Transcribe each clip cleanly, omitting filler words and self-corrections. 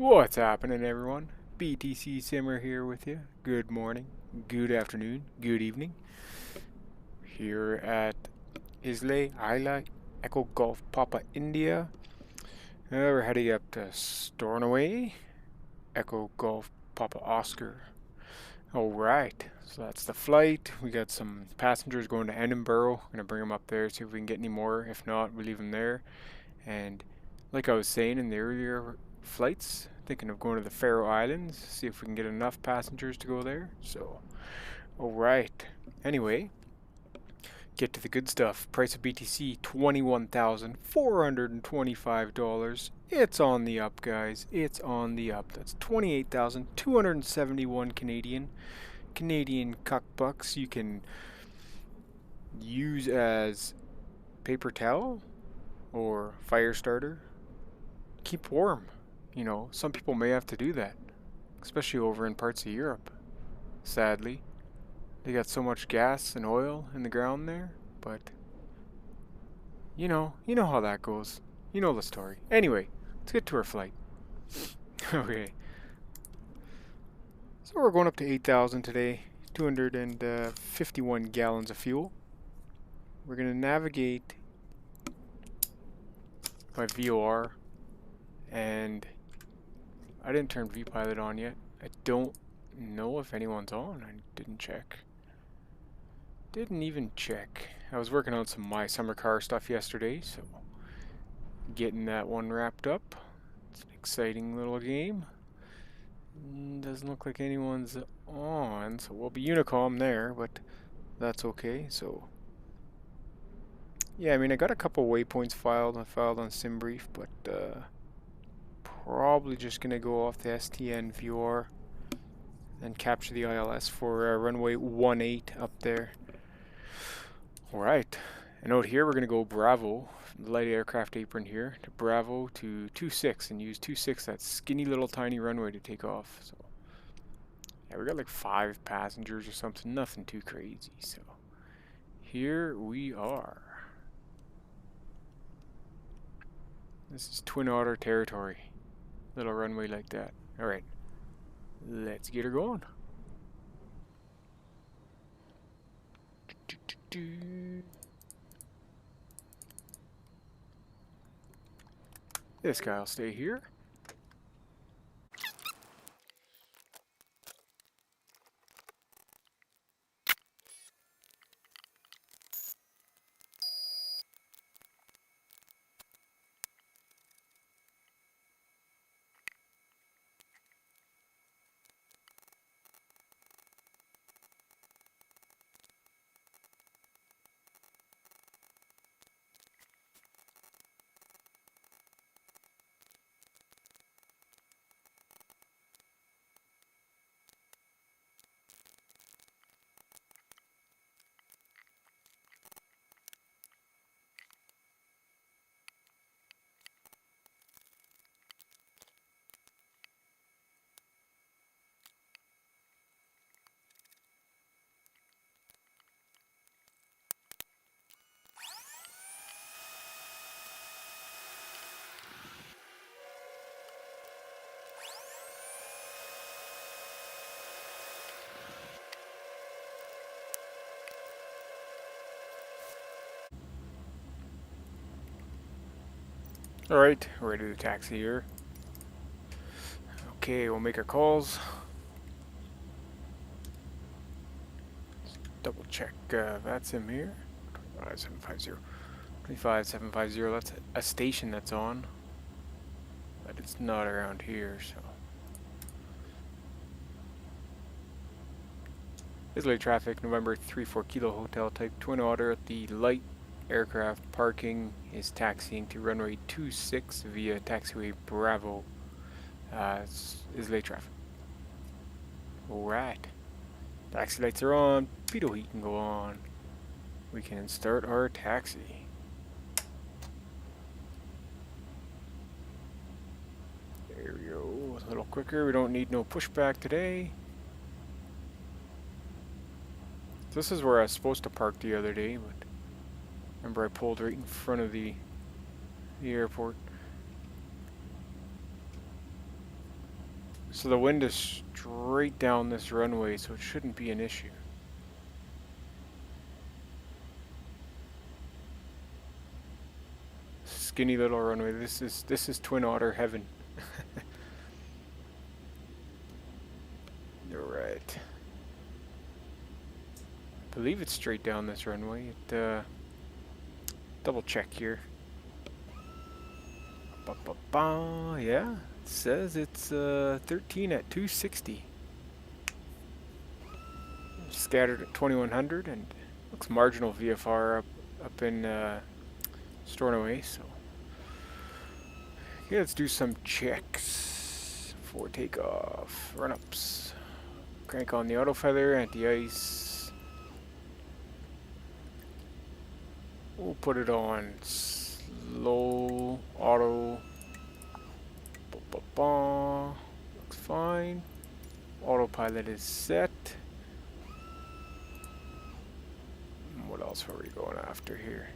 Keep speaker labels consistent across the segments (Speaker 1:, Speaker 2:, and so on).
Speaker 1: What's happening, everyone? BTC Simmer here with you. Good morning, good afternoon, good evening. Here at Islay, Echo Golf Papa India. We're heading up to Stornoway, Echo Golf Papa Oscar. Alright, so that's the flight. We got some passengers going to Edinburgh. Gonna bring them up there, see if we can get any more. If not, we leave them there. And like I was saying in the earlier flights, thinking of going to the Faroe Islands, see if we can get enough passengers to go there. So, alright. Anyway, get to the good stuff. Price of BTC $21,425. It's on the up, guys. It's on the up. That's 28,271 Canadian. Canadian cuck bucks you can use as paper towel or fire starter. Keep warm. You know, some people may have to do that, especially over in parts of Europe. Sadly, they got so much gas and oil in the ground there, but you know how that goes. You know the story. Anyway, let's get to our flight. Okay. So we're going up to 8,000 today, 251 gallons of fuel. We're going to navigate by VOR, and I didn't turn VPilot on yet. I don't know if anyone's on. I didn't check. Didn't even check. I was working on some my summer car stuff yesterday, so getting that one wrapped up. It's an exciting little game. Doesn't look like anyone's on, so we'll be Unicom there, but that's okay. So yeah, I mean, I got a couple waypoints filed. I filed on SimBrief, but probably just gonna go off the STN VR and capture the ILS for runway 18 up there. Alright, and out here we're gonna go Bravo, the light aircraft apron here, to Bravo to 26 and use 26, that skinny little tiny runway, to take off. So yeah, we got like 5 passengers or something, nothing too crazy. So here we are. This is Twin Otter territory. Little runway like that. Alright, let's get her going. This guy will stay here. Alright, we're ready to taxi here. Okay, we'll make our calls. Let's double check Vatsim here. 25750. 25750, that's a station that's on. But it's not around here, so. Islay traffic, November 34 Kilo Hotel Type Twin Otter at the light aircraft parking is taxiing to runway 26 via taxiway Bravo. Islay traffic. Alright. Taxi lights are on. Pitot heat can go on. We can start our taxi. There we go. A little quicker. We don't need no pushback today. This is where I was supposed to park the other day, but remember I pulled right in front of the airport. So the wind is straight down this runway, so it shouldn't be an issue. Skinny little runway. This is Twin Otter heaven. Alright. I believe it's straight down this runway. Double check here. Yeah, it says it's 13 at 260. Scattered at 2100, and looks marginal VFR up in Stornoway. So okay, let's do some checks for takeoff. Run ups. Crank on the auto feather, anti-ice. We'll put it on slow auto. Looks fine. Autopilot is set. What else were we going after here?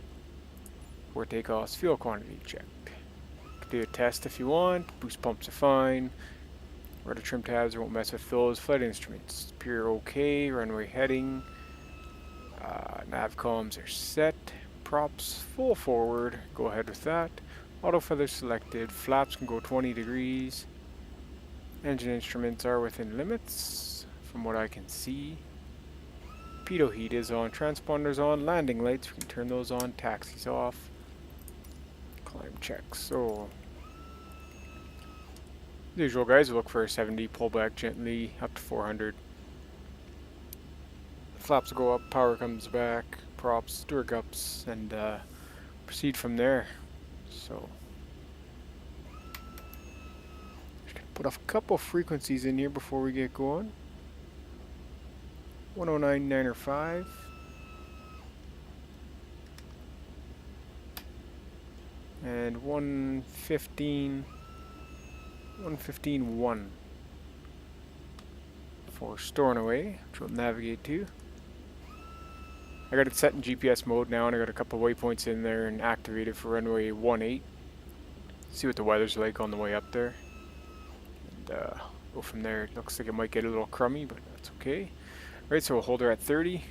Speaker 1: For takeoffs, fuel quantity checked. Do a test if you want. Boost pumps are fine. Rudder trim tabs won't mess with those. Flight instruments appear okay. Runway heading. Nav comms are set. Props full forward. Go ahead with that. Auto feather selected. Flaps can go 20 degrees. Engine instruments are within limits from what I can see. Pitot heat is on. Transponders on. Landing lights, we can turn those on. Taxis off. Climb checks. So, as usual, guys, we'll look for a 70. Pull back gently up to 400. Flaps will go up. Power comes back. Props, dirk ups, and proceed from there. So, just gonna put a couple frequencies in here before we get going. 109.905. And 115.1 for Stornoway, which we'll navigate to. I got it set in GPS mode now, and I got a couple waypoints in there and activated for runway 18. See what the weather's like on the way up there. And go from there. It looks like it might get a little crummy, but that's okay. Right, so we'll hold her at 30.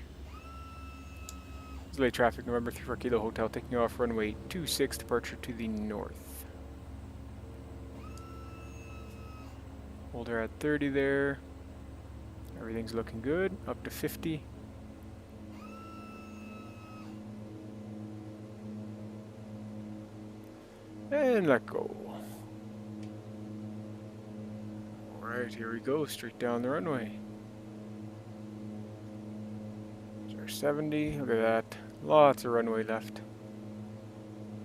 Speaker 1: Islay traffic, November 34 Kilo Hotel, taking off runway 26, departure to the north. Hold her at 30 there. Everything's looking good. Up to 50. And let go. Alright, here we go, straight down the runway. There's our 70, look at that. Lots of runway left.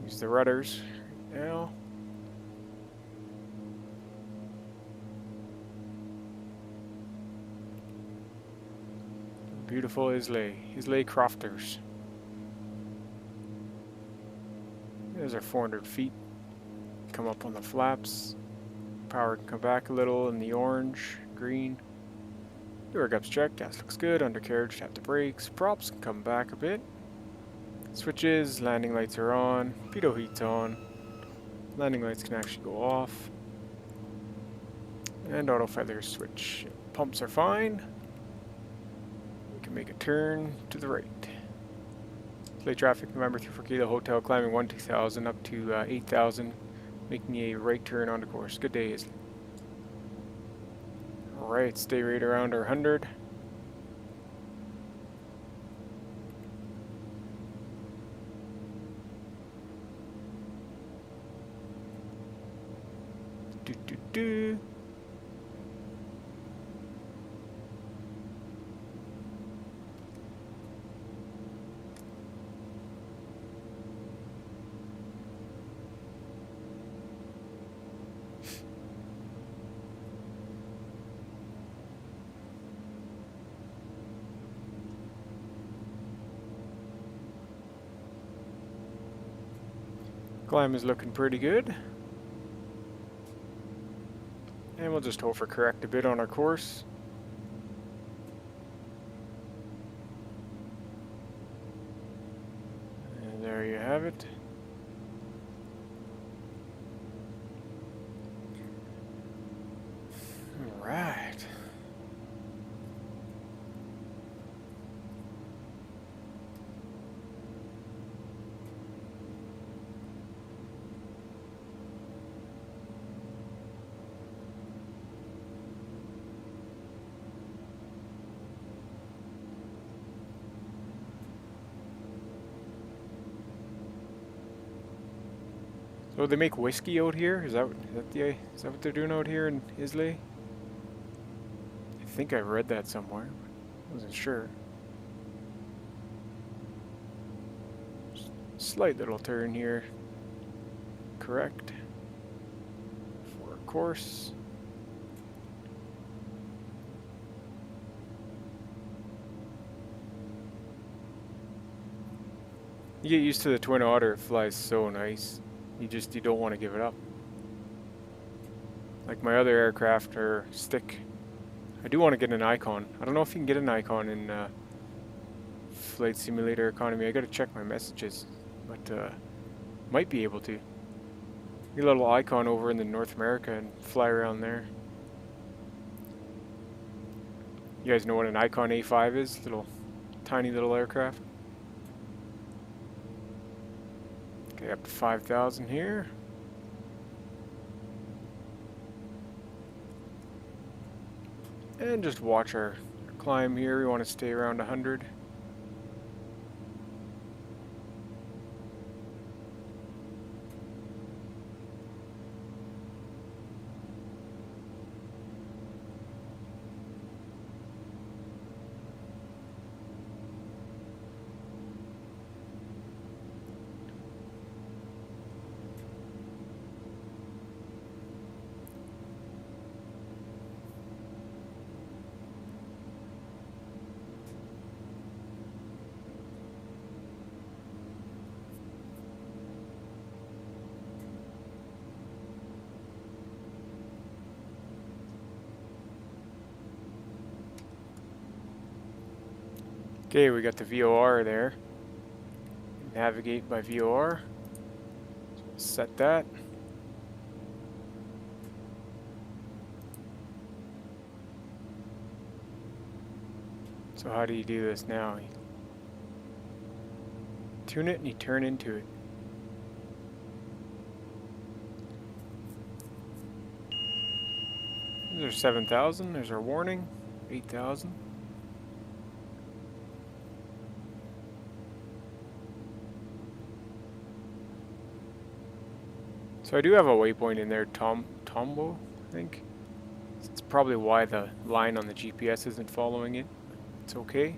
Speaker 1: Use the rudders right now. Beautiful Islay crofters. There's our 400 feet. Come up on the flaps. Power can come back a little in the orange, green. Dirk ups check, gas looks good. Undercarriage, tap the brakes. Props can come back a bit. Switches, landing lights are on. Pitot heat's on. Landing lights can actually go off. And auto feather switch. Pumps are fine. We can make a turn to the right. Islay traffic, November 34 Kilo Hotel, climbing 12,000 up to 8,000. Making a right turn onto course. Good day, Islay. Alright, stay right around our 100. Do. Climb is looking pretty good. And we'll just hope for correct a bit on our course. And there you have it. So they make whiskey out here? Is that what they're doing out here in Islay? I think I read that somewhere. Wasn't sure. Slight little turn here. Correct. For course. You get used to the Twin Otter, it flies so nice. You don't want to give it up. Like my other aircraft or stick. I do want to get an icon. I don't know if you can get an icon in Flight Simulator Economy. I gotta check my messages, but might be able to. Get a little icon over in the North America and fly around there. You guys know what an Icon A5 is? Tiny little aircraft. Okay, up to 5,000 here. And just watch our climb here. We want to stay around 100. Okay, we got the VOR there. Navigate by VOR. Set that. So how do you do this now? You tune it and you turn into it. There's 7,000. There's our warning. 8,000. So I do have a waypoint in there, Tombo, I think. It's probably why the line on the GPS isn't following it. It's okay.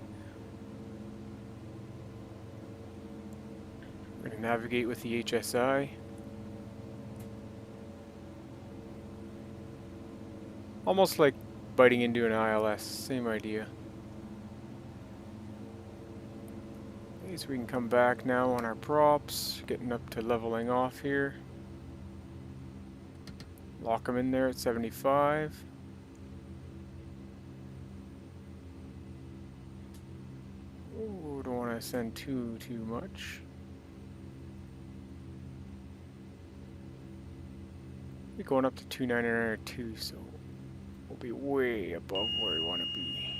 Speaker 1: We're going to navigate with the HSI. Almost like biting into an ILS, same idea. Okay, so we can come back now on our props, getting up to leveling off here. Lock them in there at 75. Ooh, don't want to send too much. We're going up to 2,902, so we'll be way above where we want to be.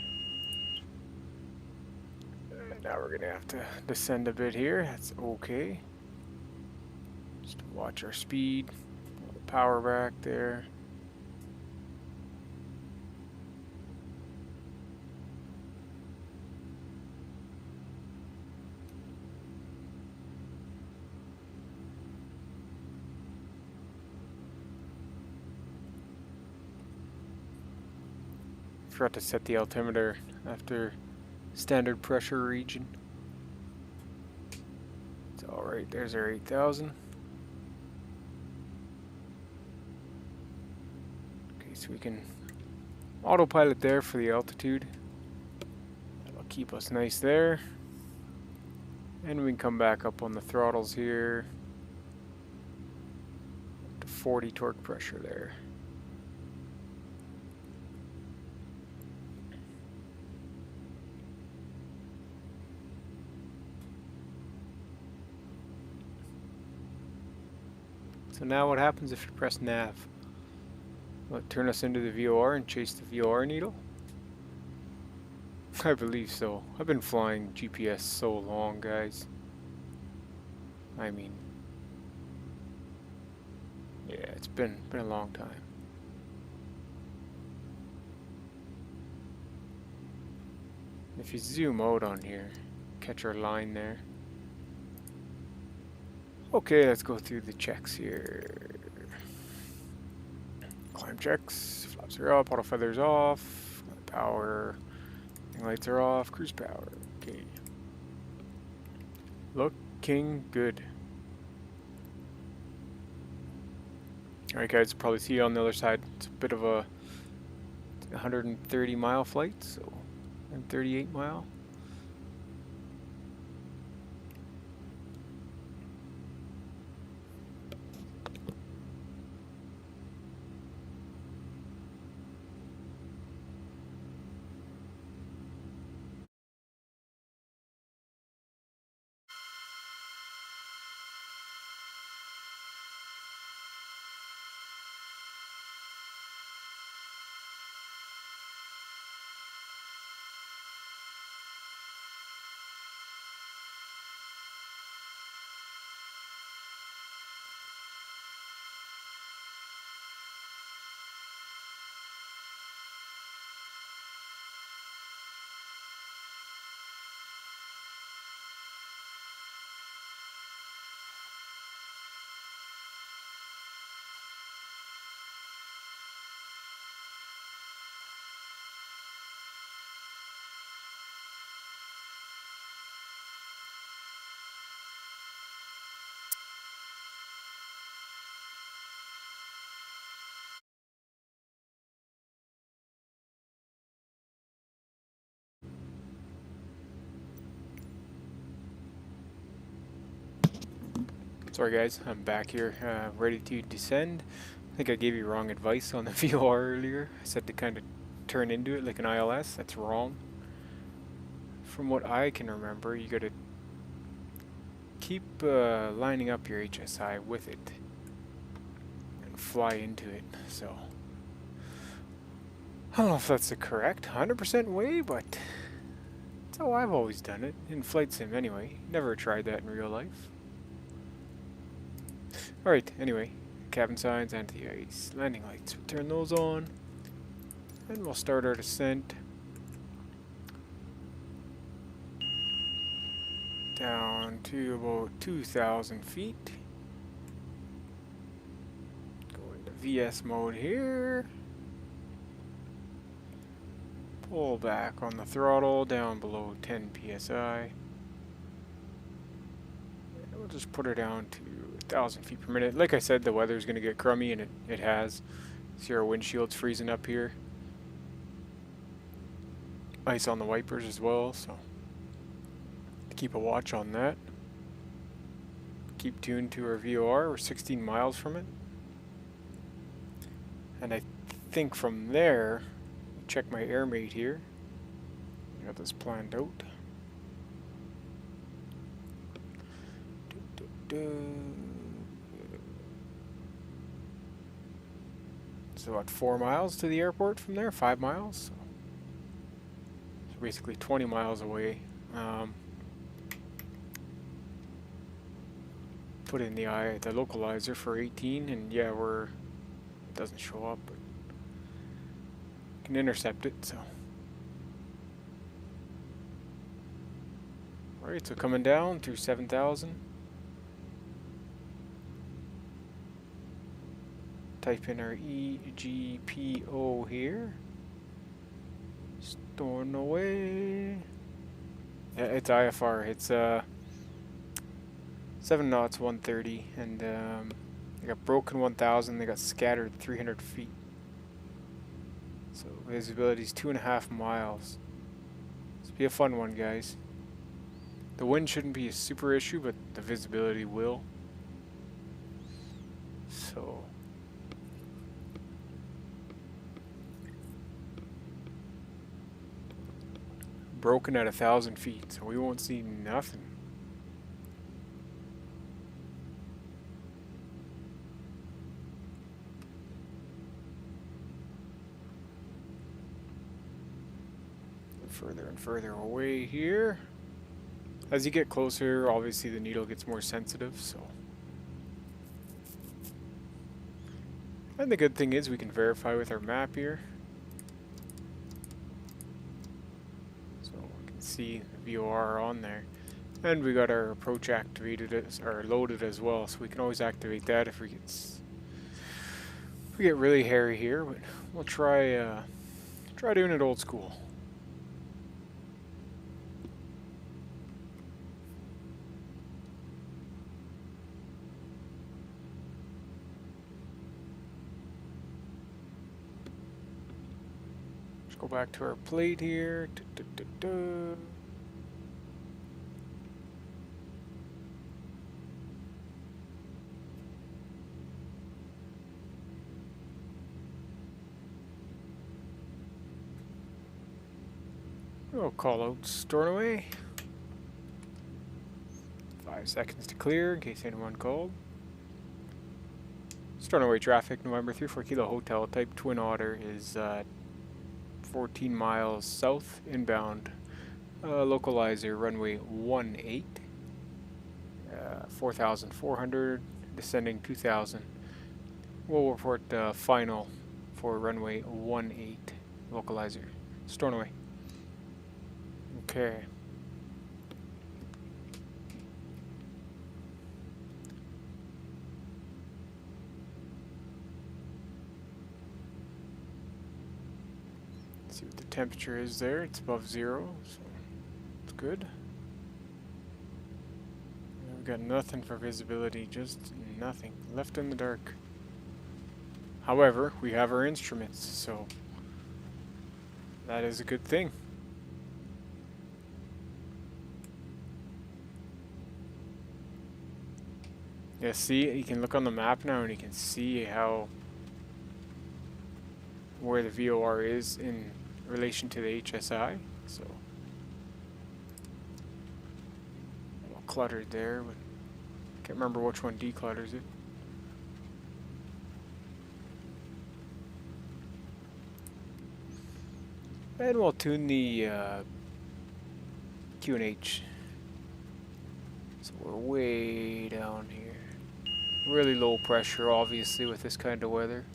Speaker 1: Now we're gonna have to descend a bit here. That's okay. Just watch our speed. Power back there. Forgot to set the altimeter after standard pressure region. It's alright, there's our 8,000. So we can autopilot there for the altitude. That'll keep us nice there. And we can come back up on the throttles here. Up to 40 torque pressure there. So now what happens if you press nav? Will it turn us into the VOR and chase the VOR needle? I believe so. I've been flying GPS so long, guys. I mean, yeah, it's been a long time. If you zoom out on here, catch our line there. Okay, let's go through the checks here. Climb checks, flaps are up, auto feathers off, power, lights are off, cruise power. Okay. Looking good. Alright guys, probably see you on the other side. It's a bit of a 130-mile flight, so 138 mile. Sorry guys, I'm back here, ready to descend. I think I gave you wrong advice on the VOR earlier. I said to kind of turn into it like an ILS. That's wrong. From what I can remember, you gotta keep lining up your HSI with it and fly into it. So I don't know if that's the correct 100% way, but that's how I've always done it in flight sim anyway. Never tried that in real life. Alright, anyway, cabin signs, anti-ice, landing lights. We'll turn those on, and we'll start our descent down to about 2,000 feet. Go into VS mode here. Pull back on the throttle down below 10 psi. And we'll just put her down to 1,000 feet per minute. Like I said, the weather's going to get crummy, and it has. See our windshield's freezing up here. Ice on the wipers as well, so keep a watch on that. Keep tuned to our VOR. We're 16 miles from it. And I think from there, check my airmate here. I got this planned out. So what, 4 miles to the airport from there? 5 miles? So basically 20 miles away. Put in the localizer for 18, and yeah, it doesn't show up, but can intercept it, so. Alright, so coming down through 7,000. Type in our EGPO here. Stornoway. Yeah, it's IFR. It's 7 knots, 130, and they got broken 1,000. They got scattered 300 feet. So visibility is 2.5 miles. This will be a fun one, guys. The wind shouldn't be a super issue, but the visibility will. So. Broken at 1,000 feet, so we won't see nothing. Further and further away here. As you get closer, obviously the needle gets more sensitive, so. And the good thing is we can verify with our map here. So we can see the VOR on there. And we got our approach activated or loaded as well, so we can always activate that if we get really hairy here. But we'll try doing it old school. Let's go back to our plate here. We'll call out Stornoway. 5 seconds to clear in case anyone called. Stornoway traffic, November 34 Kilo Hotel, type Twin Otter is 14 miles south, inbound. Localizer, runway 18. 4,400, descending 2,000. We'll report final for runway 18, localizer. Stornoway. Okay. Let's see what the temperature is there. It's above 0, so it's good. We've got nothing for visibility, just nothing. Left in the dark. However, we have our instruments, so that is a good thing. Yeah, see, you can look on the map now and you can see where the VOR is in relation to the HSI. So a little cluttered there, but can't remember which one declutters it. And we'll tune the QNH. So we're way down here. Really low pressure, obviously, with this kind of weather.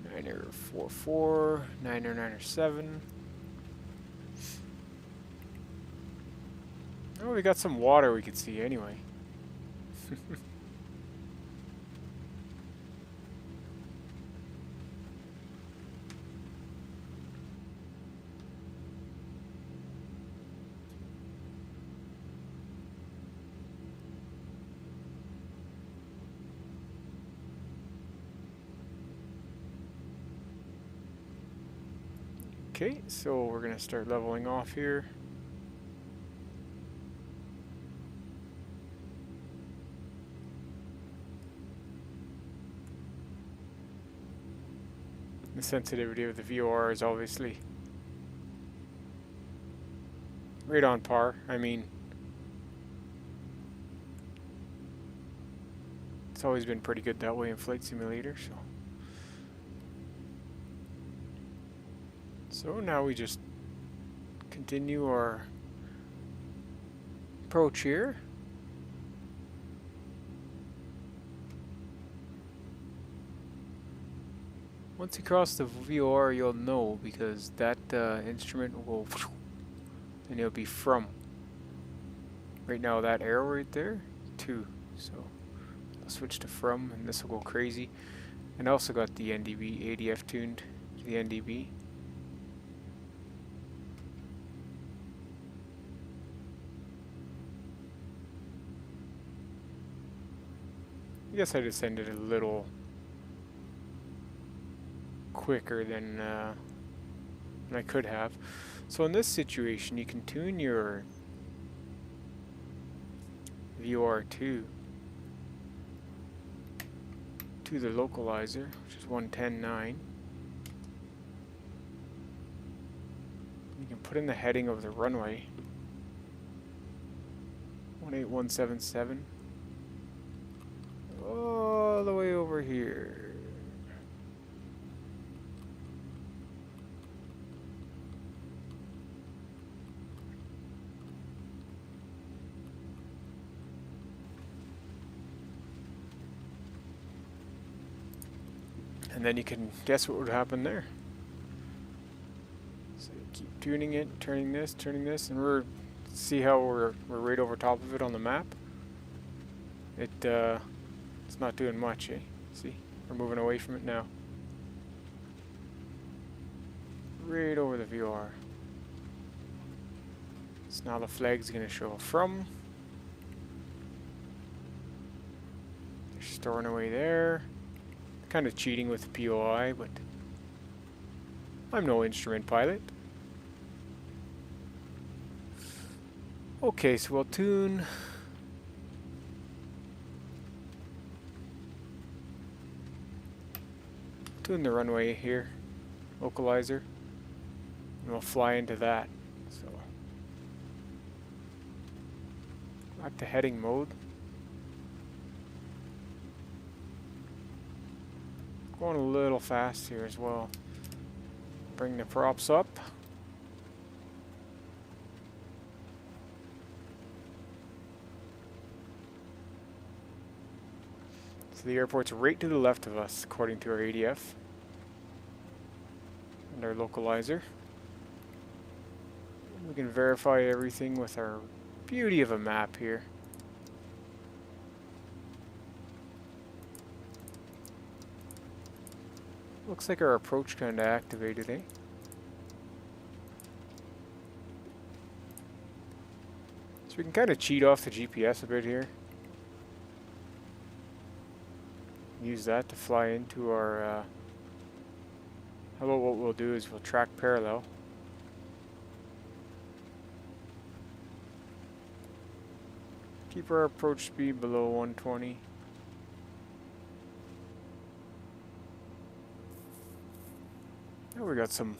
Speaker 1: 944, 997. Oh, we got some water we can see anyway. Okay, so we're going to start leveling off here. The sensitivity of the VOR is obviously right on par. I mean, it's always been pretty good that way in Flight Simulator, so now we just continue our approach here. Once you cross the VOR, you'll know, because that instrument will, and it'll be from. Right now, that arrow right there, 2. So I'll switch to from, and this will go crazy. And I also got the NDB ADF tuned to the NDB. I guess I descended a little quicker than I could have. So in this situation, you can tune your VOR2 to the localizer, which is 110.9. You can put in the heading of the runway, 18177. All the way over here. And then you can guess what would happen there. So you keep tuning it, turning this, and we're See how we're right over top of it on the map? It's not doing much, eh? See? We're moving away from it now. Right over the VR. So now the flag's gonna show from. They're Stornoway there. Kind of cheating with the POI, but I'm no instrument pilot. Okay, so we'll tune the runway here, localizer, and we'll fly into that. So back to heading mode. Going a little fast here as well. Bring the props up. So the airport's right to the left of us, according to our ADF and our localizer. We can verify everything with our beauty of a map here. Looks like our approach kind of activated, eh? So we can kind of cheat off the GPS a bit here. Use that to fly into our, how about what we'll do is we'll track parallel. Keep our approach speed below 120. Now we got some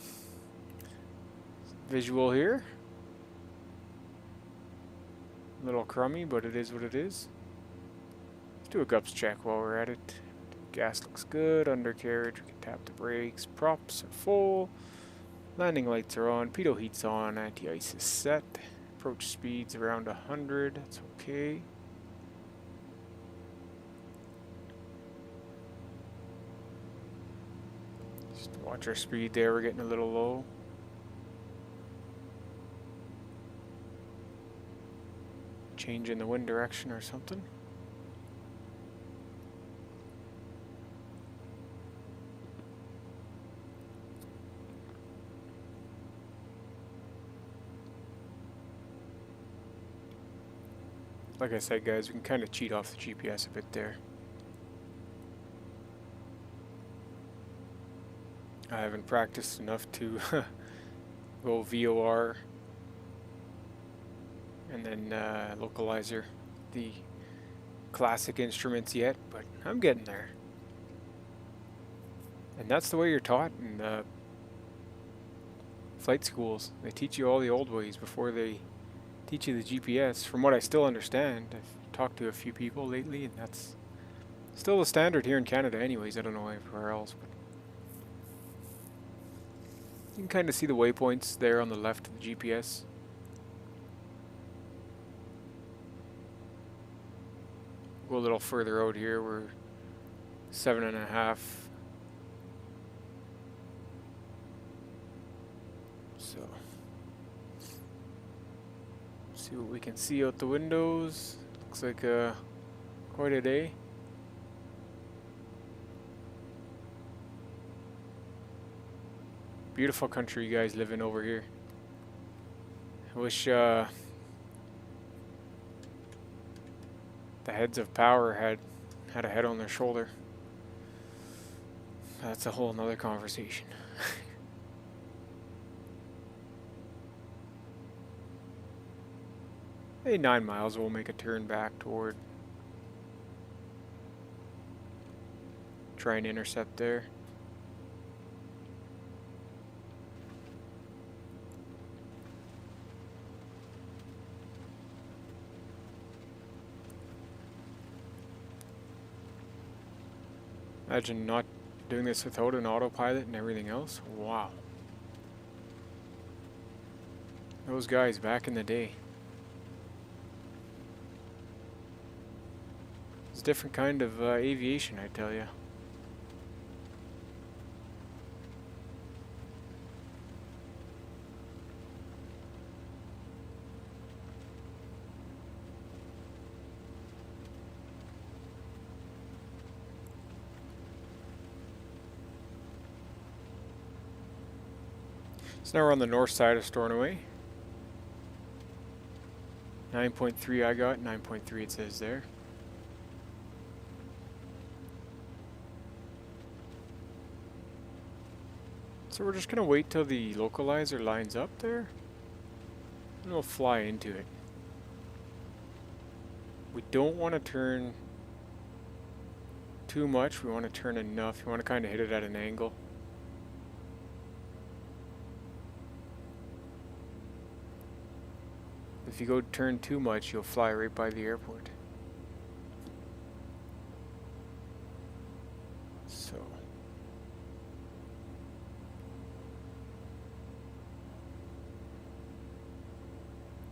Speaker 1: visual here. A little crummy, but it is what it is. Let's do a gups check while we're at it. Gas looks good, undercarriage, we can tap the brakes, props are full, landing lights are on, pitot heat's on, anti-ice is set, approach speed's around 100, that's okay. Just watch our speed there, we're getting a little low. Change in the wind direction or something. Like I said, guys, we can kind of cheat off the GPS a bit there. I haven't practiced enough to go VOR and then localizer, the classic instruments yet, but I'm getting there. And that's the way you're taught in flight schools. They teach you all the old ways before they teach you the GPS. From what I still understand, I've talked to a few people lately, and that's still the standard here in Canada anyways. I don't know everywhere else, but you can kind of see the waypoints there on the left of the GPS. Go a little further out here, we're 7.5. So see what we can see out the windows. Looks like quite a day. Beautiful country you guys live in over here. I wish the heads of power had a head on their shoulder. That's a whole nother conversation. Hey, 9 miles, we'll make a turn back toward. Try and intercept there. Imagine not doing this without an autopilot and everything else. Wow. Those guys back in the day. It's a different kind of aviation, I tell you. So now we're on the north side of Stornoway. 9.3 I got, 9.3 it says there. So we're just going to wait till the localizer lines up there, and we'll fly into it. We don't want to turn too much, we want to turn enough. You want to kind of hit it at an angle. If you go turn too much, you'll fly right by the airport.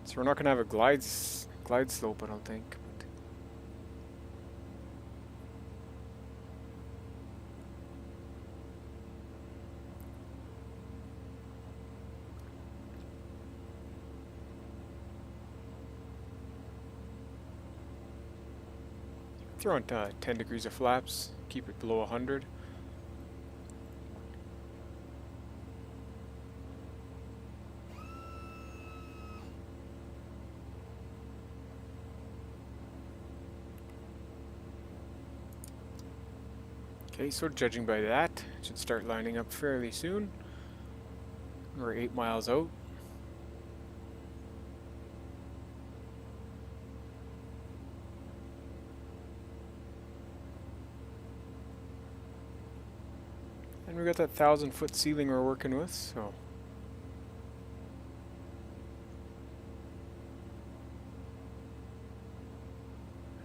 Speaker 1: So we're not going to have a glide slope, I don't think. But throw on 10 degrees of flaps, keep it below 100. Okay, so judging by that, it should start lining up fairly soon. We're 8 miles out. And we got that 1,000-foot ceiling we're working with, so.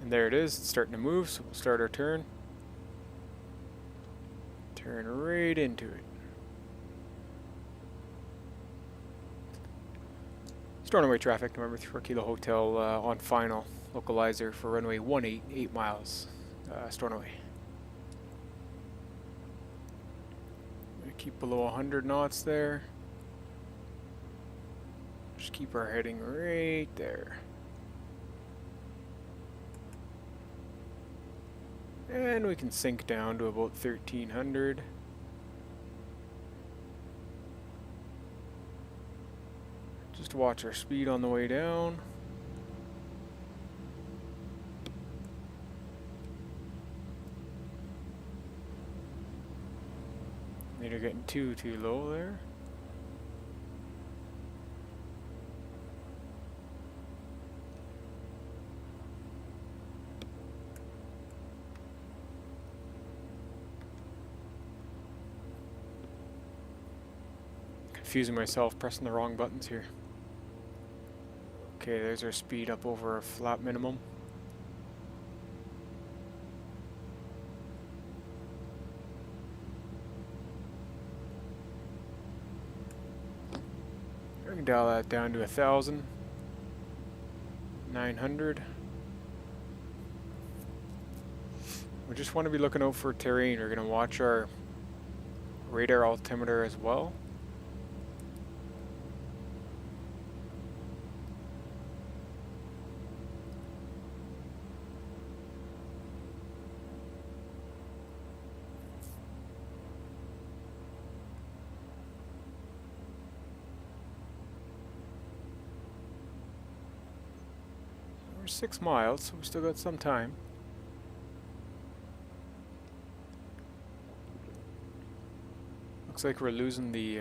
Speaker 1: And there it is, it's starting to move, so we'll start our turn. Turn right into it. Stornoway traffic, November 3 Kilo Hotel on final. Localizer for runway 18, 8 miles, Stornoway. Keep below 100 knots there. Just keep our heading right there. And we can sink down to about 1,300. Just watch our speed on the way down. You're getting too low there. Confusing myself, pressing the wrong buttons here. Okay, there's our speed up over our flap minimum. We can dial that down to 1,000. 900. We just want to be looking out for terrain. We're going to watch our radar altimeter as well. We're 6 miles, so we still got some time. Looks like we're losing the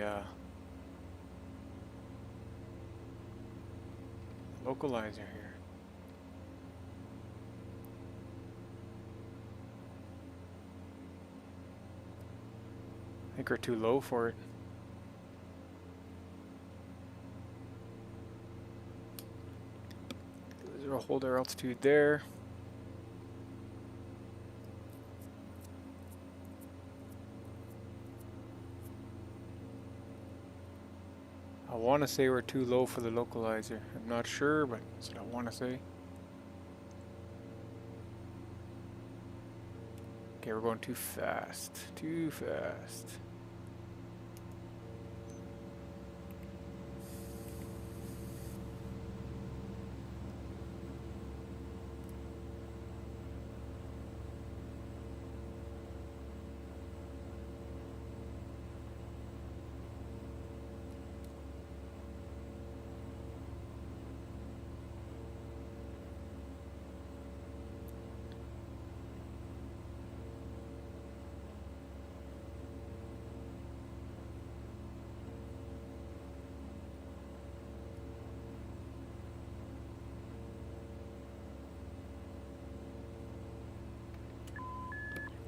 Speaker 1: localizer here. I think we're too low for it. We'll hold our altitude there. I want to say we're too low for the localizer. I'm not sure, but that's what I want to say. Okay, we're going too fast. Too fast.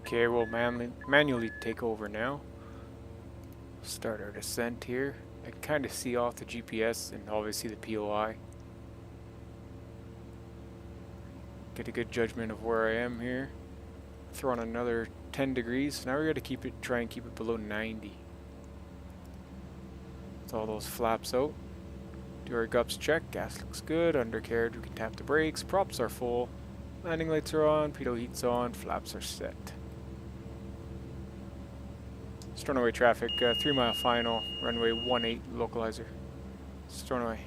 Speaker 1: Okay, we'll manually take over now. Start our descent here. I can kind of see off the GPS and obviously the POI. Get a good judgment of where I am here. Throw on another 10 degrees. Now we got to try and keep it below 90. With all those flaps out. Do our gups check. Gas looks good. Undercarriage, we can tap the brakes. Props are full. Landing lights are on. Pitot heat's on. Flaps are set. Stornoway traffic, 3 mile final. Runway 18 localizer. Stornoway.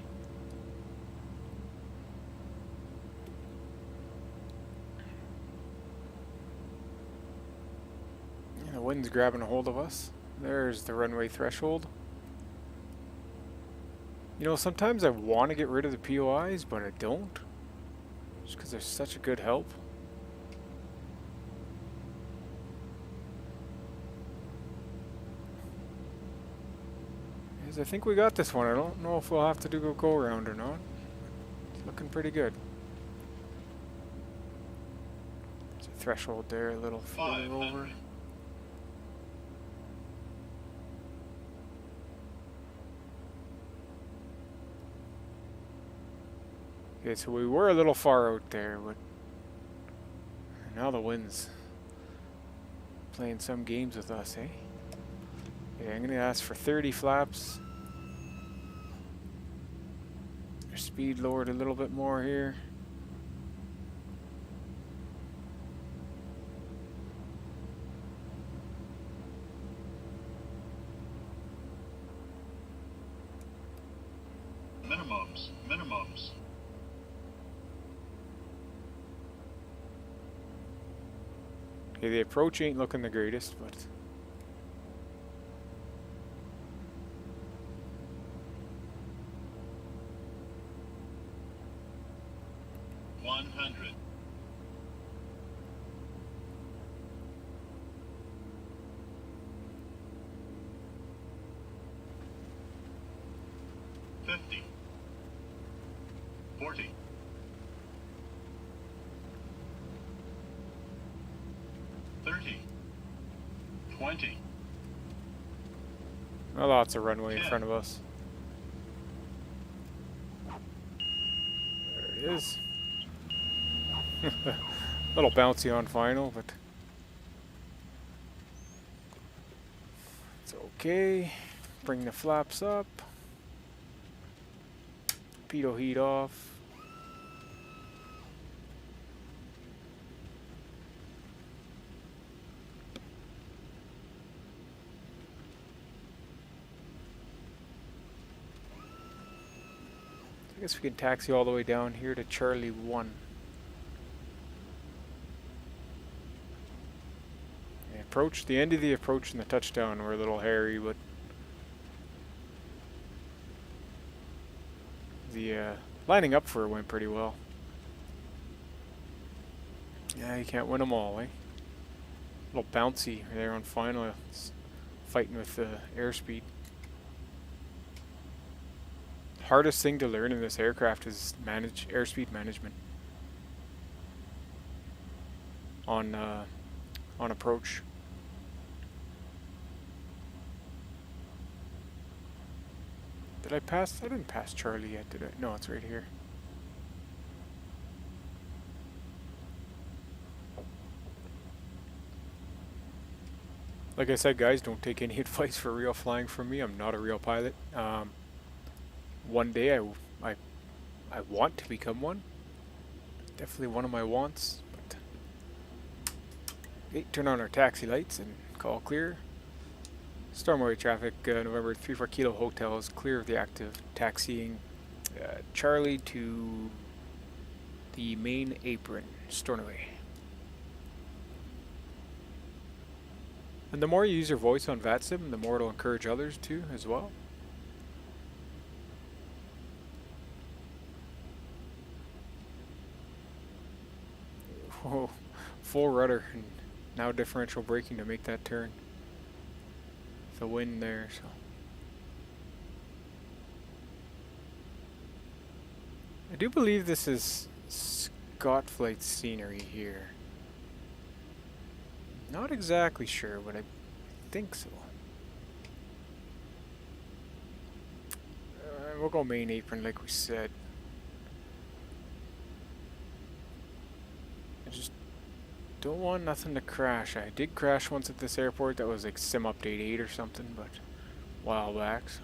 Speaker 1: Yeah, the wind's grabbing a hold of us. There's the runway threshold. You know, sometimes I want to get rid of the POIs, but I don't. Just because they're such a good help. Because I think we got this one. I don't know if we'll have to do a go-around or not. It's looking pretty good. There's a threshold there, a little further over. Okay, so we were a little far out there, but now the wind's playing some games with us, eh? Yeah, I'm going to ask for 30 flaps. Our speed lowered a little bit more here.
Speaker 2: Minimums.
Speaker 1: Okay, the approach ain't looking the greatest, but...
Speaker 2: $100. 50. 40. 30. 20.
Speaker 1: Well, lots of runway in front of us. There it is. A little bouncy on final, but it's okay. Bring the flaps up. Pitot heat off. I guess we can taxi all the way down here to Charlie 1. The approach, the end of the approach and the touchdown were a little hairy, but the lining up for it went pretty well. Yeah, you can't win them all, eh? A little bouncy there on final. It's fighting with the airspeed. Hardest thing to learn in this aircraft is airspeed management on approach. Did I pass? I didn't pass Charlie yet, did I? No, it's right here. Like I said, guys, don't take any advice for real flying from me. I'm not a real pilot. One day I want to become one. Definitely one of my wants. But okay, turn on our taxi lights and call clear. Stornoway traffic, November 34 Kilo Hotel is clear of the active. Taxiing Charlie to the main apron, Stornoway. And the more you use your voice on Vatsim, the more it'll encourage others to as well. Whoa, full rudder and now differential braking to make that turn. The wind there, so. I do believe this is Scott Flight scenery here. Not exactly sure, but I think so. We'll go main apron like we said. I just don't want nothing to crash. I did crash once at this airport. That was like Sim Update 8 or something, but a while back, so.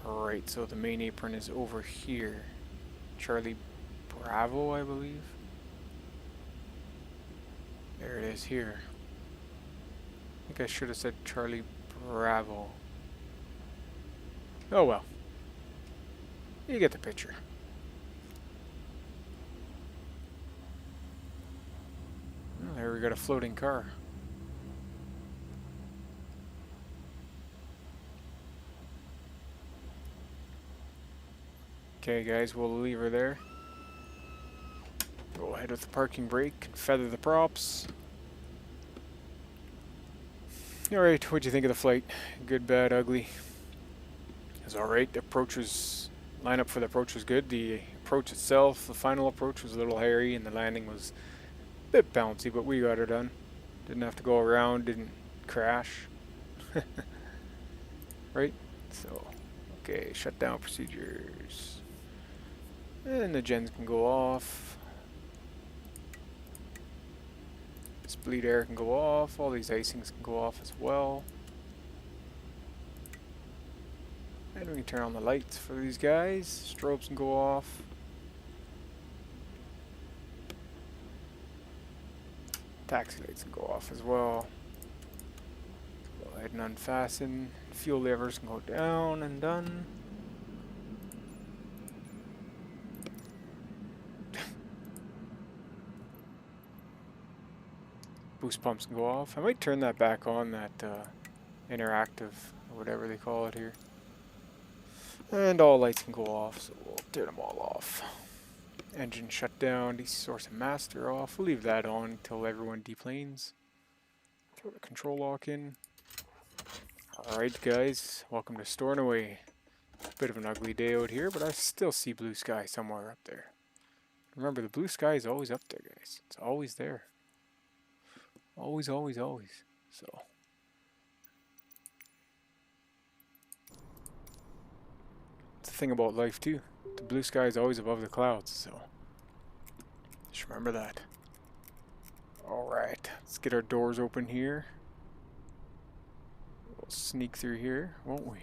Speaker 1: Alright, so the main apron is over here. Charlie Bravo, I believe. There it is here. I think I should have said Charlie Bravo. Oh well. You get the picture. Oh, there we got a floating car. Okay guys, we'll leave her there. Go ahead with the parking brake and feather the props. Alright, what'd you think of the flight? Good, bad, ugly? It was alright. The approach was... lineup for the approach was good. The approach itself, the final approach was a little hairy and the landing was a bit bouncy, but we got her done. Didn't have to go around, didn't crash. Right? So, okay, shutdown procedures. And the gens can go off. This bleed air can go off. All these icings can go off as well. And we can turn on the lights for these guys. Strobes can go off. Taxi lights can go off as well. Go ahead and unfasten. Fuel levers can go down and done. Boost pumps can go off. I might turn that back on, that interactive, or whatever they call it here. And all lights can go off, so we'll turn them all off. Engine shut down, DC source and master off. We'll leave that on until everyone deplanes. Throw the control lock in. Alright guys, welcome to Stornoway. Bit of an ugly day out here, but I still see blue sky somewhere up there. Remember, the blue sky is always up there, guys. It's always there. Always, always, always. So. It's the thing about life too. The blue sky is always above the clouds, so. Just remember that. Alright, let's get our doors open here. We'll sneak through here, won't we?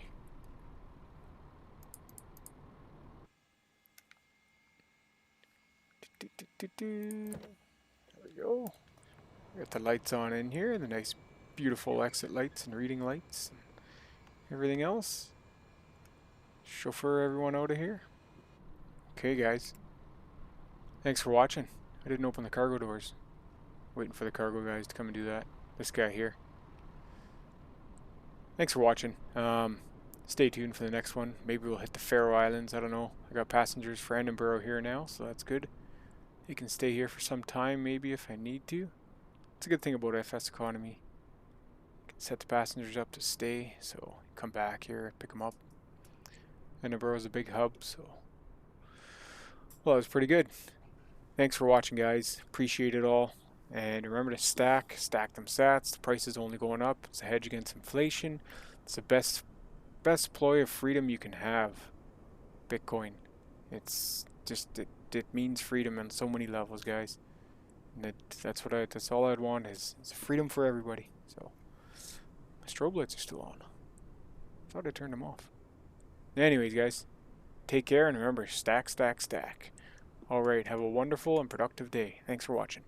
Speaker 1: There we go. Got the lights on in here, the nice beautiful exit lights and reading lights and everything else. Chauffeur everyone out of here. Okay guys, thanks for watching. I didn't open the cargo doors. Waiting for the cargo guys to come and do that. This guy here. Thanks for watching. Stay tuned for the next one. Maybe we'll hit the Faroe Islands, I don't know. I got passengers for Edinburgh here now, so that's good. They can stay here for some time maybe if I need to. It's a good thing about FSEconomy. You can set the passengers up to stay, so come back here, pick them up. Edinburgh is a big hub, so... well, it was pretty good. Thanks for watching, guys. Appreciate it all. And remember to stack them sats. The price is only going up. It's a hedge against inflation. It's the best ploy of freedom you can have. Bitcoin. It's just, it means freedom on so many levels, guys. And that's all I'd want is freedom for everybody. So my strobe lights are still on. Thought I turned them off. Anyways, guys, take care and remember, stack, stack, stack. Alright, have a wonderful and productive day. Thanks for watching.